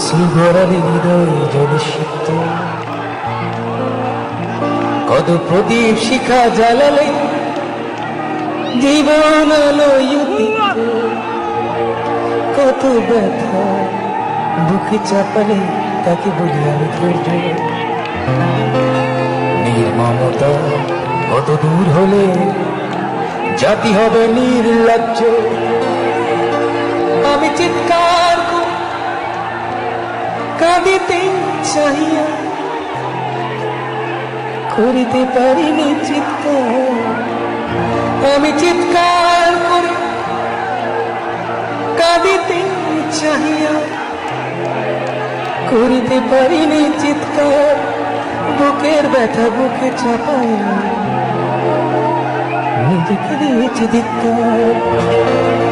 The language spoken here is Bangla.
অশ্রু ভরালে হৃদয় জলে সিক্ত, কত প্রদীপ শিখা জ্বালালে জীবন আলোয় উদিত, কত ব্যথা বুকে চাপালে তাকে বলি আমি ধৈর্য। নির্মমতা কত দূর হলে জাতি হবে নির্লজ্জ। আমি চিৎকার কাঁদিতে চাহিয়া করিতে পারিনি চিৎকার, আমি চিৎকার করে কাঁদিতে চাহিয়া করিতে পারিনি চিৎকার। বুকের ব্যথা বুকে চাপায় নিজেকে দিয়েছি ধিক্কার।